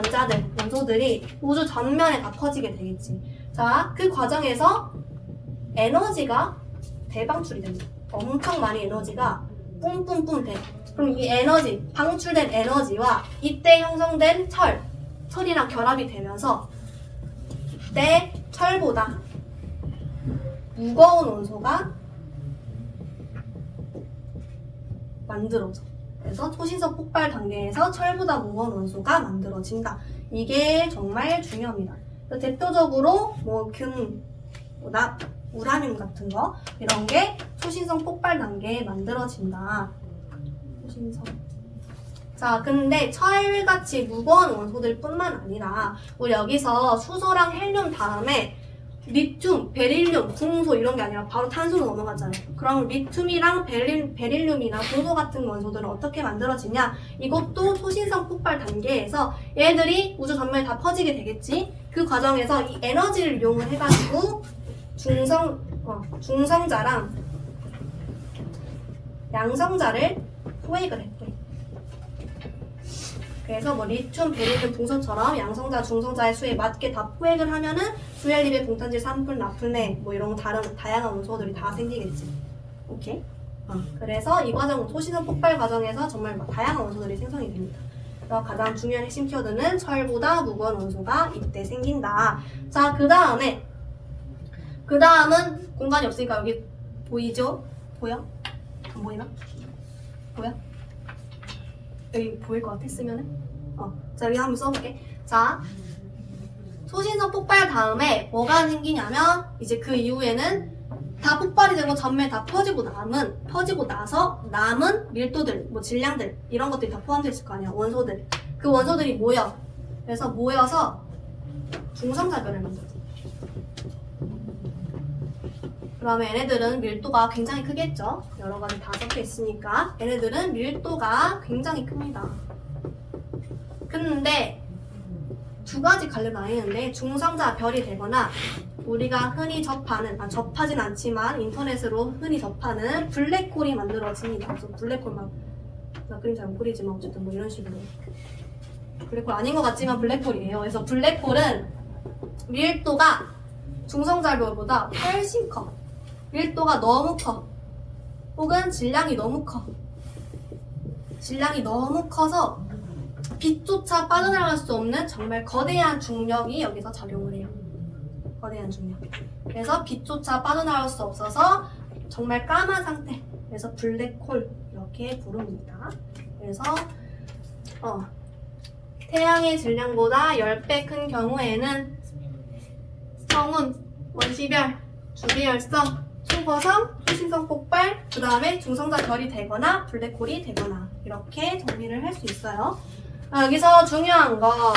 원소들이 우주 전면에 다 퍼지게 되겠지. 자, 그 과정에서 에너지가 대방출이 됩니다. 엄청 많이 에너지가 뿜뿜뿜 돼. 그럼 이 에너지, 방출된 에너지와 이때 형성된 철이랑 결합이 되면서 이때 철보다 무거운 원소가 만들어져. 그래서 초신성 폭발 단계에서 철보다 무거운 원소가 만들어진다. 이게 정말 중요합니다. 대표적으로 뭐 금, 우라늄 같은 거 이런 게 초신성 폭발 단계에 만들어진다. 초신성. 자, 근데 철같이 무거운 원소들 뿐만 아니라 우리 여기서 수소랑 헬륨 다음에 리튬, 베릴륨, 궁소 이런 게 아니라 바로 탄소로 넘어가잖아요. 그럼 리튬이랑 베릴륨이나 궁소 같은 원소들은 어떻게 만들어지냐? 이것도 초신성 폭발 단계에서 얘들이 우주 전면에 다 퍼지게 되겠지. 그 과정에서 이 에너지를 이용을 해가지고 중성자랑 양성자를 포획을 해. 그래서 뭐 리튬, 베릴륨, 풍선처럼 양성자, 중성자의 수에 맞게 다 포획을 하면은 수헬륨의 봉탄질, 산불, 나플레 뭐 이런 다양한 원소들이 다 생기겠지. 오케이? 그래서 이 과정, 초신성 폭발 과정에서 정말 다양한 원소들이 생성이 됩니다. 그래서 가장 중요한 핵심 키워드는 철보다 무거운 원소가 이때 생긴다. 자, 그 다음은 공간이 없으니까 여기 보이죠? 보여? 안 보이나? 보여? 여기 보일 것 같아, 쓰면은? 자, 여기 한번 써볼게. 자, 초신성 폭발 다음에 뭐가 생기냐면 이제 그 이후에는 다 폭발이 되고 전면 다 퍼지고 나서 남은 밀도들, 뭐 질량들 이런 것들이 다 포함되어 있을 거 아니야. 원소들. 그 원소들이 모여. 그래서 모여서 중성자별을 만들어. 그러면 얘네들은 밀도가 굉장히 크겠죠. 여러 가지 다 섞여 있으니까 얘네들은 밀도가 굉장히 큽니다. 근데 두 가지 갈래로 나뉘는데 중성자별이 되거나 우리가 흔히 접하진 않지만 인터넷으로 흔히 접하는 블랙홀이 만들어집니다. 그래서 블랙홀 나 그림 잘 못 그리지만 어쨌든 뭐 이런 식으로 블랙홀 아닌 것 같지만 블랙홀이에요. 그래서 블랙홀은 밀도가 중성자별보다 훨씬 커. 밀도가 너무 커. 혹은 질량이 너무 커. 질량이 너무 커서 빛조차 빠져나갈 수 없는 정말 거대한 중력이 여기서 작용을 해요. 거대한 중력. 그래서 빛조차 빠져나갈 수 없어서 정말 까만 상태. 그래서 블랙홀 이렇게 부릅니다. 그래서 태양의 질량보다 10배 큰 경우에는 성운, 원시별, 주계열성, 초거성, 초신성 폭발, 그 다음에 중성자별이 되거나 블랙홀이 되거나 이렇게 정리를 할 수 있어요. 여기서 중요한 거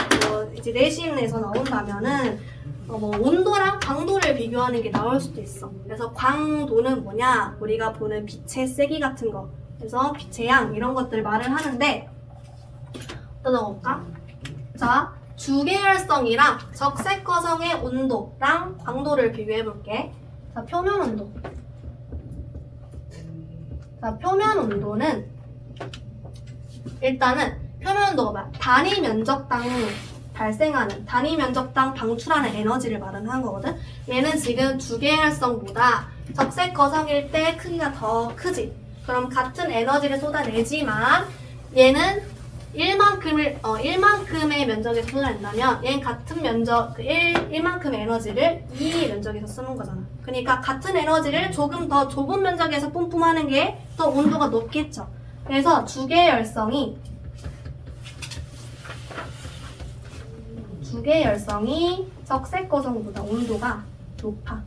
이제 내신에서 나온다면은 뭐 온도랑 광도를 비교하는 게 나올 수도 있어. 그래서 광도는 뭐냐? 우리가 보는 빛의 세기 같은 거. 그래서 빛의 양 이런 것들 말을 하는데 떠나볼까? 자, 주계열성이랑 적색거성의 온도랑 광도를 비교해 볼게. 자, 표면 온도. 자, 표면 온도는 일단은 표면 온도가 뭐야? 단위 면적당 발생하는, 단위 면적당 방출하는 에너지를 말하는 거거든? 얘는 지금 주계열성보다 적색 거성일 때 크기가 더 크지? 그럼 같은 에너지를 쏟아내지만 얘는 1만큼의 면적에서 쏟아낸다면 얘는 같은 면적, 1만큼의 에너지를 2 면적에서 쓰는 거잖아. 그러니까 같은 에너지를 조금 더 좁은 면적에서 뿜뿜하는 게 더 온도가 높겠죠. 그래서 주계열성이 적색 거성보다 온도가 높아.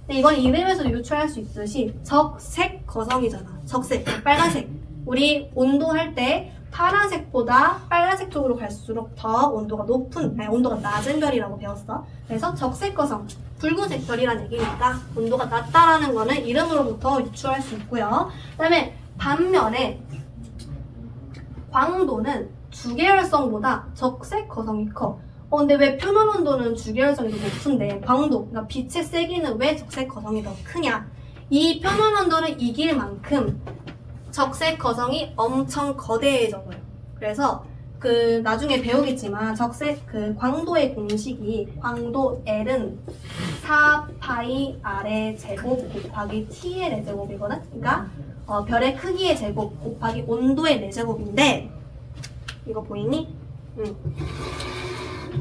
근데 이건 이름에서도 유추할 수 있듯이 적색 거성이잖아. 적색, 빨간색. 우리 온도 할 때 파란색보다 빨간색 쪽으로 갈수록 더 온도가 온도가 낮은 별이라고 배웠어. 그래서 적색 거성, 붉은색 별이라는 얘기니까 온도가 낮다라는 거는 이름으로부터 유추할 수 있고요. 그다음에 반면에 광도는 주계열성보다 적색 거성이 커. 근데 왜 표면 온도는 주계열성이 더 높은데 광도, 그러니까 빛의 세기는 왜 적색 거성이 더 크냐? 이 표면 온도를 이길 만큼 적색 거성이 엄청 거대해져 버려. 그래서 나중에 배우겠지만 광도의 공식이 광도 L은 4파이 R의 제곱 곱하기 T의 4제곱이거든. 그러니까 별의 크기의 제곱 곱하기 온도의 4제곱인데 이거 보이니?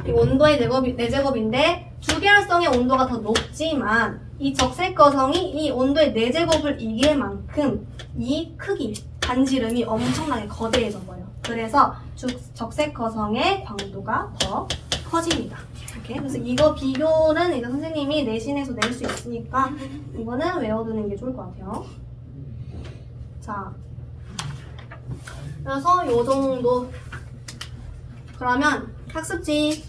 이 온도의 4제곱인데 주계열성의 온도가 더 높지만 이 적색 거성이 이 온도의 4제곱을 이길 만큼 이 크기, 반지름이 엄청나게 거대해져 버려. 그래서 적색 거성의 광도가 더 커집니다. 이렇게. 그래서 이거 비교는 이제 선생님이 내신에서 낼 수 있으니까 이거는 외워두는 게 좋을 것 같아요. 자, 그래서 요 정도. 그러면 학습지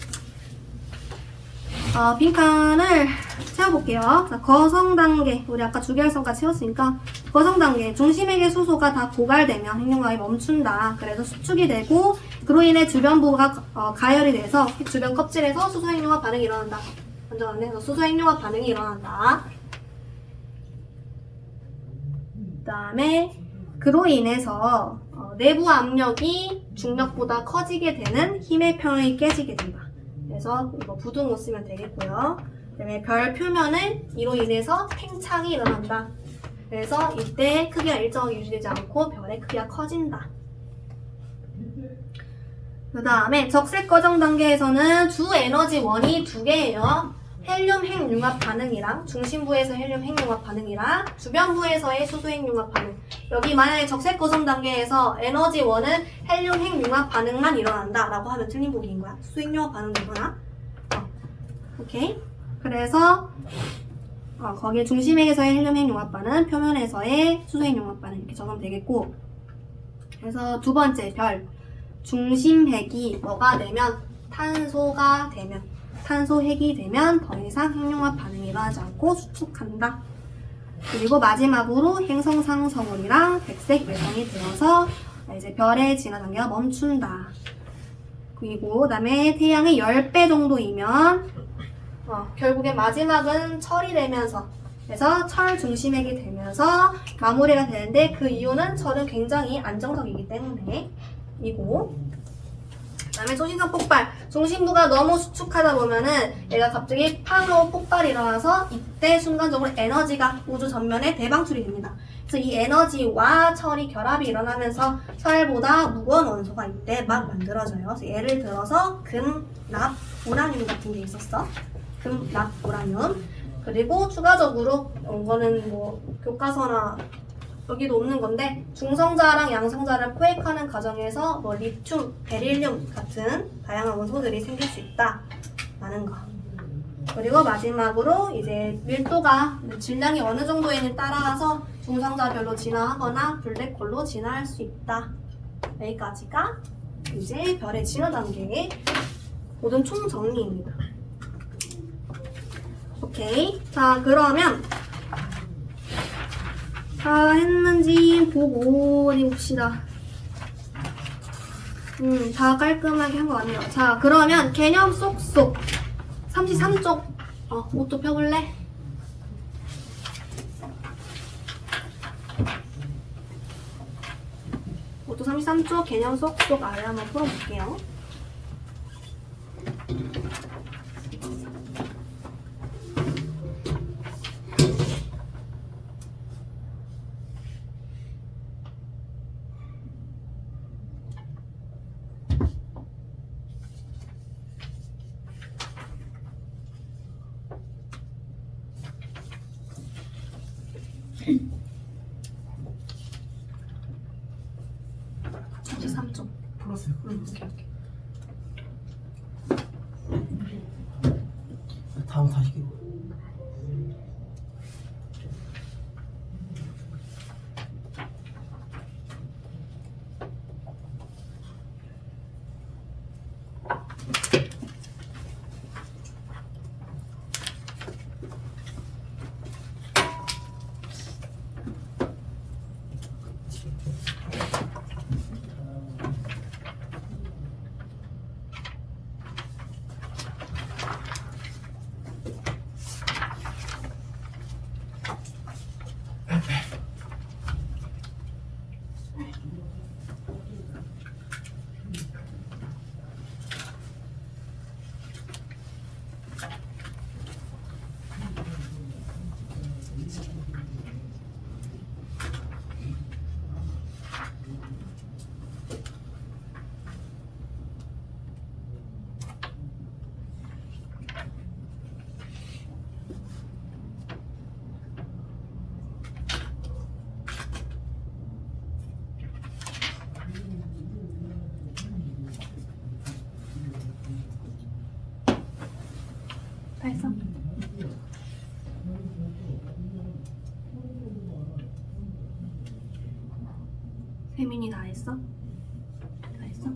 빈칸을 채워볼게요. 자, 거성 단계. 우리 아까 주계열성까지 채웠으니까 거성 단계. 중심액의 수소가 다 고갈되면 핵융합이 멈춘다. 그래서 수축이 되고 그로 인해 주변부가 가열이 돼서 주변 껍질에서 수소 핵융합 반응이 일어난다. 먼저 안 해서 수소 핵융합 반응이 일어난다. 그 다음에 그로 인해서 내부 압력이 중력보다 커지게 되는 힘의 평형이 깨지게 된다. 그래서 이거 부등호 쓰면 되겠고요. 그다음에 별 표면은 이로 인해서 팽창이 일어난다. 그래서 이때 크기가 일정하게 유지되지 않고 별의 크기가 커진다. 그 다음에 적색 거정 단계에서는 주 에너지원이 2개예요. 헬륨 핵융합 반응이랑 중심부에서 헬륨 핵융합 반응이랑 주변부에서의 수소 핵융합 반응. 여기 만약에 적색 거성 단계에서 에너지원은 헬륨 핵융합 반응만 일어난다 라고 하면 틀린 보기인 거야. 수소 핵융합 반응 되거나 오케이? 그래서 거기에 중심핵에서의 헬륨핵 융합반은 표면에서의 수소핵 융합반은 이렇게 적으면 되겠고, 그래서 두 번째 별 중심핵이 뭐가 되면 탄소가 되면 탄소핵이 되면 더 이상 핵융합 반응이 일어나지 않고 수축한다. 그리고 마지막으로 행성상 성운이랑 백색 외성이 되어서 이제 별의 진화 단계가 멈춘다. 그리고 그다음에 태양의 10배 정도이면 결국에 마지막은 철이 되면서, 그래서 철 중심핵이 되면서 마무리가 되는데, 그 이유는 철은 굉장히 안정적이기 때문에 이고, 그다음에 초신성 폭발. 중심부가 너무 수축하다 보면은 얘가 갑자기 팡으로 폭발이 일어나서 이때 순간적으로 에너지가 우주 전면에 대방출이 됩니다. 그래서 이 에너지와 철이 결합이 일어나면서 철보다 무거운 원소가 이때 막 만들어져요. 그래서 예를 들어서 금, 납, 우라늄 같은 게 있었어. 금, 납, 우라늄. 그리고 추가적으로 이거는 뭐 교과서나 여기도 없는 건데, 중성자랑 양성자를 포획하는 과정에서 뭐 리튬, 베릴륨 같은 다양한 원소들이 생길 수 있다라는 거. 그리고 마지막으로 이제 밀도가 질량이 어느 정도에는 따라서 중성자별로 진화하거나 블랙홀로 진화할 수 있다. 여기까지가 이제 별의 진화 단계의 모든 총 정리입니다. 오케이. 자, 그러면 다 했는지 보고 어디 봅시다. 다 깔끔하게 한 것 같네요. 자, 그러면 개념 쏙쏙 33쪽 옷도 펴볼래? 옷도 33쪽 개념 쏙쏙 아래 한번 풀어볼게요. 풀었어요. 오케이. 다음 다시 끼고. 다 했어? 세민이 다 했어? 다 했어?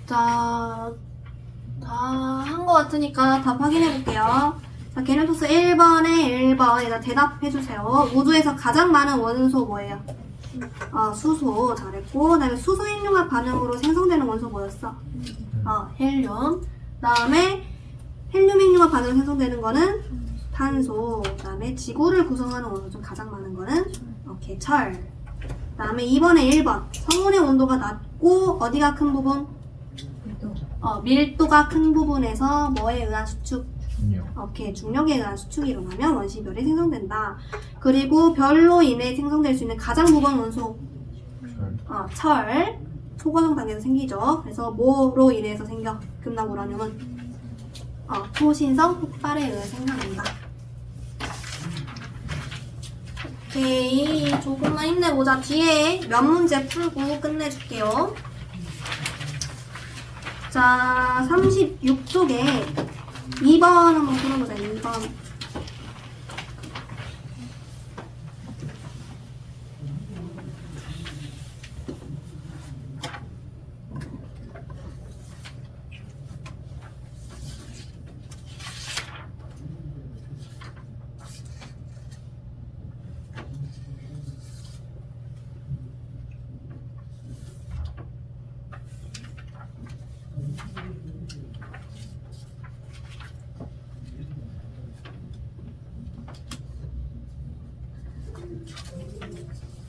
자, 다 한 것 같으니까 답 확인해 볼게요. 자, 개념 토스 1번에 1번에다 대답해주세요. 우주에서 가장 많은 원소 뭐예요? 수소 잘했고, 그 다음에 수소 핵융합 반응으로 생성되는 원소 뭐였어? 헬륨. 그 다음에 헬륨 핵융합 반응으로 생성되는 거는 탄소. 그 다음에 지구를 구성하는 원소 중 가장 많은 거는 오케이, 철. 그 다음에 2번에 1번 성운의 온도가 낮고 어디가 큰 부분? 밀도가 큰 부분에서 뭐에 의한 수축? 오케이, 중력에 의한 수축이 일어나면 원시별이 생성된다. 그리고 별로 인해 생성될 수 있는 가장 무거운 원소 철. 초고정 단계에서 생기죠. 그래서 뭐로 인해서 생겨? 금납 우라늄은 초신성 폭발에 의해 생겨난다. 오케이, 조금만 힘내보자. 뒤에 몇 문제 풀고 끝내줄게요. 자, 36쪽에 2번 한번 풀어보자. 2번.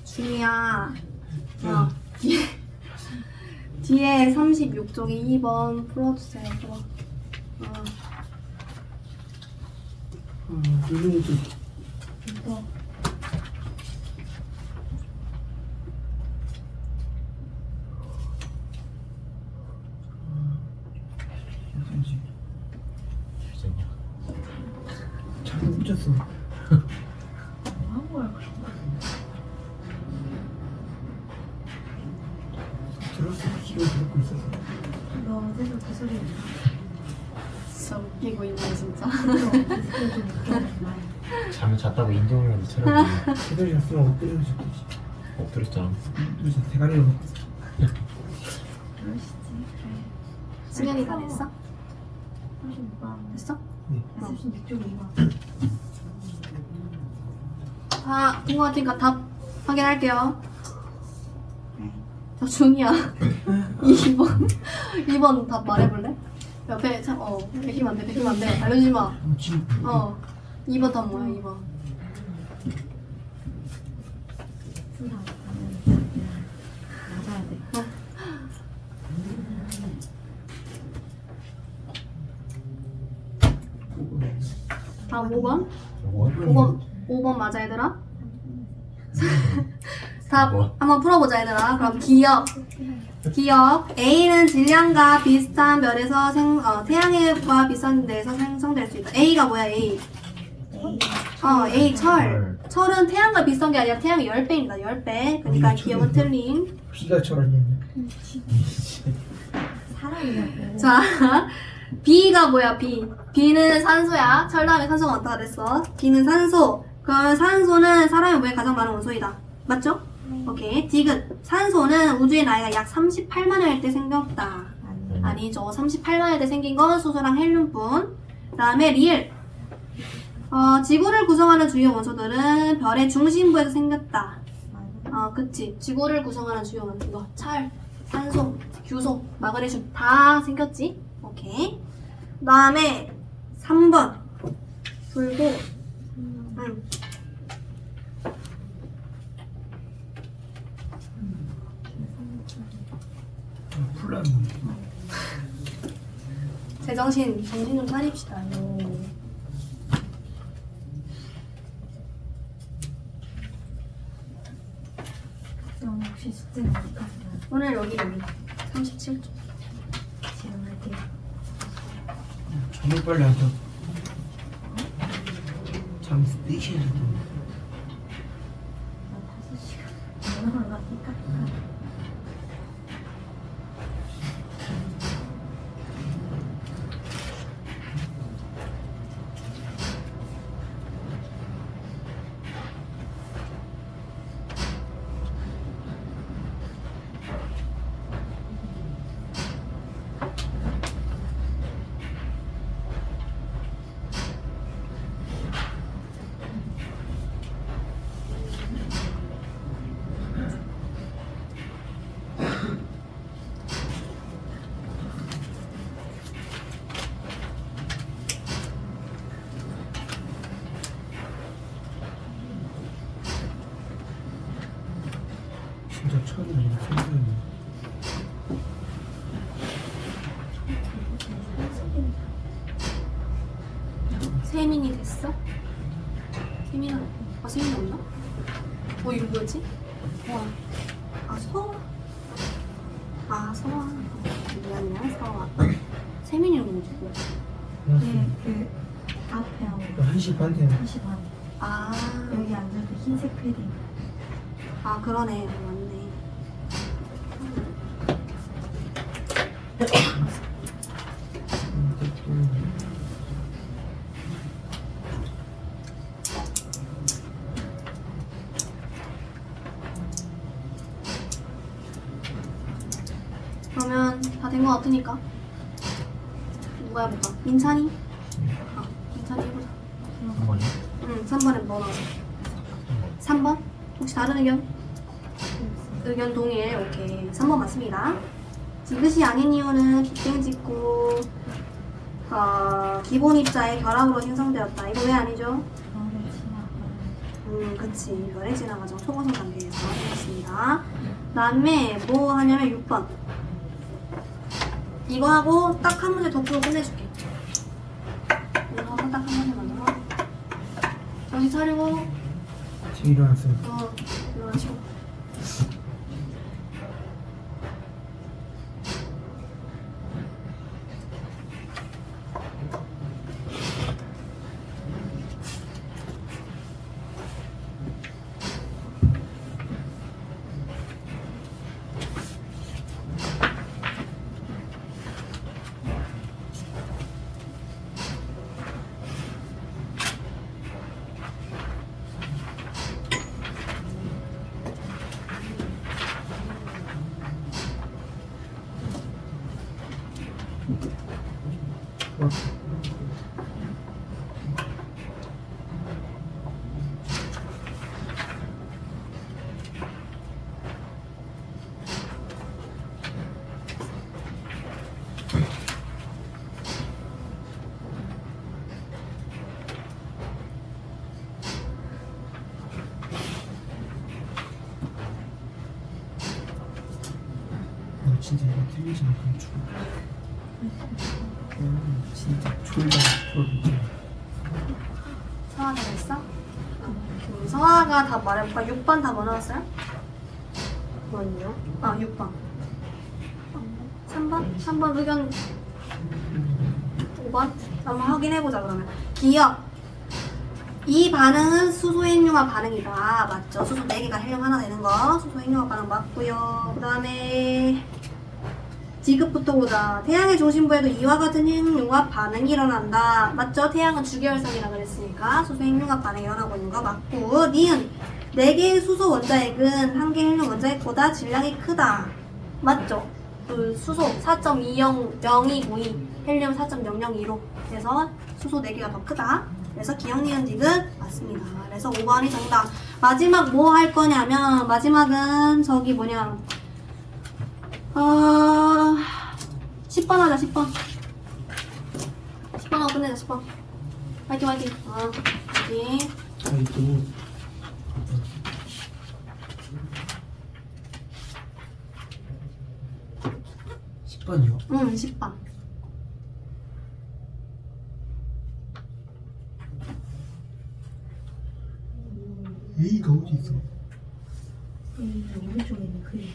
준이야, 뒤에 36쪽에 2번 풀어주세요. 요즘은 좀 이거 어떤지 잘 묻혔어. 한 거야 그럼. 들었어. 기가 듣고 있었어. 너 어제도 그 소리 진짜 웃기고 있네, 진짜. 잠을 잤다고 인정이라도 차려고 제대로 잤으면 엎드려 죽겠지. 엎드렸잖아. 그래서 대가리를 먹었어. 그러시지 그래. 승현이 다 됐어? 36번 됐어? 네. 36쪽 2번. 다 된 것 같으니까 답 확인할게요. 자, 준이야. 2번 답 말해볼래? 옆에 참, 베끼면 안 돼, 베끼면 안 돼. 알려주지 마. 지금 2번 답 뭐야, 2번. 승아 맞아야 돼. 다음 5번? 뭐? 5번 맞아, 얘들아? 답 뭐? 한번 풀어보자, 얘들아. 그럼 기억. A는 질량과 비슷한 별에서 태양과 비슷한 데서 생성될 수 있다. A가 뭐야, A? A 철. 철은 태양과 비슷한 게 아니라 태양의 10배입니다. 10배. 그러니까 기억은 틀림. 비가 철아니었네. 사람이라고. 자, B가 뭐야, B? B는 산소야. 철 다음에 산소가 왔다가 됐어. B는 산소. 그러면 산소는 사람의 몸에 가장 많은 원소이다. 맞죠? 오케이. 디귿. 산소는 우주의 나이가 약 38만 할 때 생겼다. 아니죠. 38만 할 때 생긴 건 수소랑 헬륨뿐. 그 다음에 리을. 지구를 구성하는 주요 원소들은 별의 중심부에서 생겼다. 그치. 지구를 구성하는 주요 원소. 이거 철, 산소, 규소, 마그네슘 다 생겼지? 오케이. 그 다음에 3번. 불고. 풀라는 거지. 제정신, 정신 좀 차립시다. 너 혹시 숙제는 어디까지 오늘 여기 37쪽. 지금 할게요. 잠을 빨리 안 자. 잠 4시에 잤던데. 나 5시간 전화를 갔니까. 진짜 처음에 이렇게 생겼네. 세민이 됐어? 세민아, 세민이 없나? 이거 뭐지? 서아. 미안해, 서아. 세민이는 누구고? 네, 그 앞에 하고 1시 반 되네. 1시 반. 아, 여기 앉을 때 흰색 패딩. 그러네. 맞네. 된 거 같으니까. 누가 해볼까? 민찬이? 민찬이 해보자. 한 번에? 응, 3번에 뭐 나왔어? 3번? 혹시 다른 의견? 의견 동일. 오케이. 3번 맞습니다. 지그시 아닌 이유는 빅뱅 찍고 기본 입자의 결합으로 생성되었다. 이거 왜 아니죠? 별을 지나가는 그치. 별의 진화 과정 초고속 단계에서 되었습니다. 그 다음에 뭐 하냐면 6번. 이거 하고 딱 한 문제 더 풀고 끝내줄게. 이거 하고 딱 한 문제만 더. 정신 차리고, 지금 일어났어요. 일어나시고. 어. 진짜 이거 틀리지 않고 죽어. 진짜 졸다 졸다. 서화가 됐어? 서화가 다 말해볼까? 6번 다 뭐 나왔어요? 뭐요? 6번. 3번? 3번 의견 5번? 한번 확인해보자 그러면. 기억. 이 반응은 수소 핵융합 반응이다. 맞죠? 수소 4개가 헬륨 하나 되는 거. 수소 핵융합 반응 맞고요. 그 다음에 지급부터 보자. 태양의 중심부에도 이와 같은 핵융합 반응이 일어난다. 맞죠? 태양은 주계열성이라 그랬으니까 수소 핵융합 반응이 일어나고 있는 거 맞고. 니은 4개의 수소 원자핵은 1개 헬륨 원자핵보다 질량이 크다. 맞죠? 그 수소 4.20092 헬륨 4.002로 그래서 수소 4개가 더 크다. 그래서 기억 니은 디귿 맞습니다. 그래서 5번이 정답. 마지막 뭐 할 거냐면 마지막은 저기 뭐냐 10번 하자. 10번 10번 하고 끝내자. 10번 화이팅 화이팅. 화이팅. 아이고. 10번이요? 응 10번. A가 어디 있어? 이 오른쪽에 있는 그림.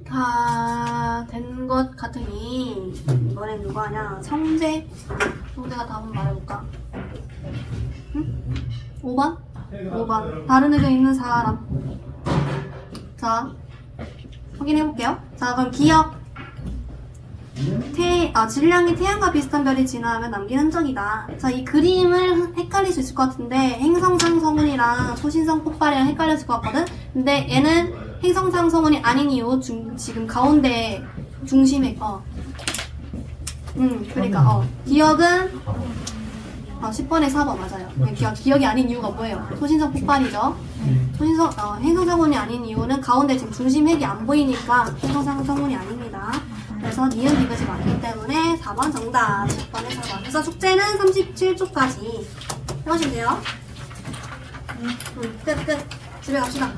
다 된 것 같으니 이번엔 누가 하냐? 성재가 답은 말해볼까? 응? 5번? 5번 다른 의견 있는 사람. 자 확인해볼게요. 자 그럼 기억 질량이 태양과 비슷한 별이 진화하면 남긴 흔적이다. 자, 이 그림을 헷갈릴 수 있을 것 같은데 행성상 성운이랑 초신성 폭발이랑 헷갈렸을 것 같거든? 근데 얘는 행성상 성운이 아닌 이유 지금 가운데 중심에 그러니까 기억은 10번에 4번 맞아요. 기억이 아닌 이유가 뭐예요? 초신성 폭발이죠. 행성상 성운이 아닌 이유는 가운데 지금 중심 핵이 안 보이니까 행성상 성운이 아닙니다. 그래서 니은 디귿이 맞기 때문에 4번 정답. 10번에 4번. 그래서 숙제는 37쪽까지 해보시면 돼요. 끝. 집에 갑시다.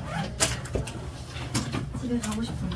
집에 가고 싶어요.